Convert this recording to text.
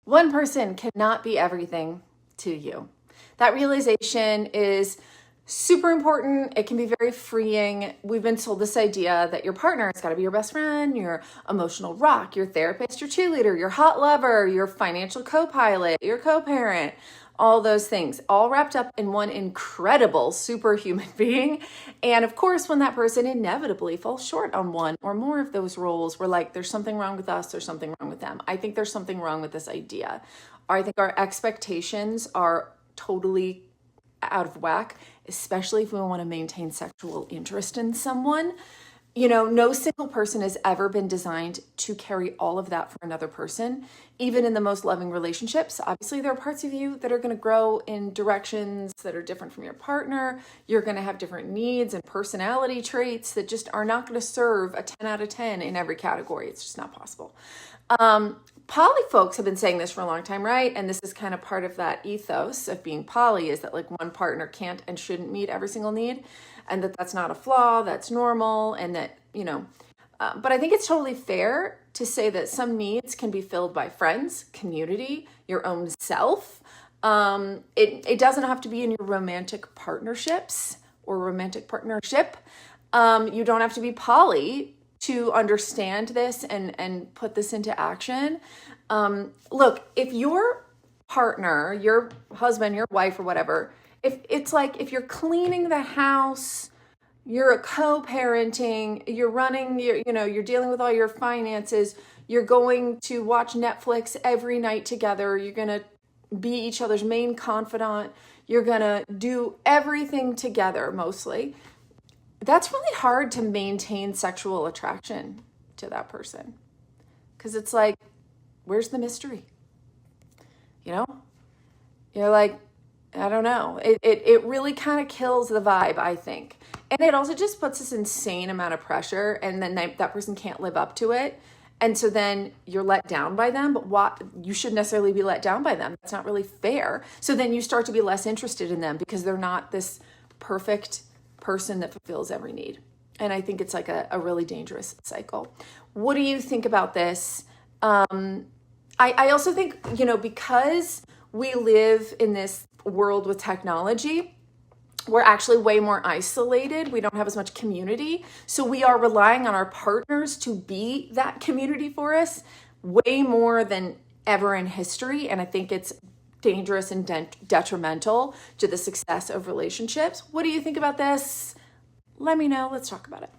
One person cannot be everything to you. That realization is super important. It can be very freeing. We've been told this idea that your partner has got to be your best friend, your emotional rock, your therapist, your cheerleader, your hot lover, your financial co-pilot, your co-parent, all those things, all wrapped up in one incredible superhuman being. And of course, when that person inevitably falls short on one or more of those roles, we're like, there's something wrong with us, there's something wrong with them. I think there's something wrong with this idea. I think our expectations are totally out of whack, especially if we want to maintain sexual interest in someone. You know, no single person has ever been designed to carry all of that for another person, even in the most loving relationships. Obviously, there are parts of you that are going to grow in directions that are different from your partner. You're going to have different needs and personality traits that just are not going to serve a 10 out of 10 in every category. It's just not possible. Poly folks have been saying this for a long time, right? And this is kind of part of that ethos of being poly, is that like one partner can't and shouldn't meet every single need, and that that's not a flaw, that's normal, and that, you know, but I think it's totally fair to say that some needs can be filled by friends, community, your own self. It doesn't have to be in your romantic partnerships or romantic partnership. You don't have to be poly to understand this and put this into action. Look, if your partner, your husband, your wife, or whatever, if it's like, if you're cleaning the house, you're co-parenting, you're running, you're dealing with all your finances, you're going to watch Netflix every night together, you're going to be each other's main confidant, you're going to do everything together mostly, that's really hard to maintain sexual attraction to that person. Because it's like, where's the mystery? You know? You're like, I don't know. It really kind of kills the vibe, I think. And it also just puts this insane amount of pressure, and then that person can't live up to it. And so then you're let down by them, but you shouldn't necessarily be let down by them. That's not really fair. So then you start to be less interested in them because they're not this perfect person that fulfills every need. And I think it's like a really dangerous cycle. What do you think about this? I also think, because we live in this world with technology, we're actually way more isolated. We don't have as much community. So we are relying on our partners to be that community for us way more than ever in history. And I think it's dangerous and detrimental to the success of relationships. What do you think about this? Let me know. Let's talk about it.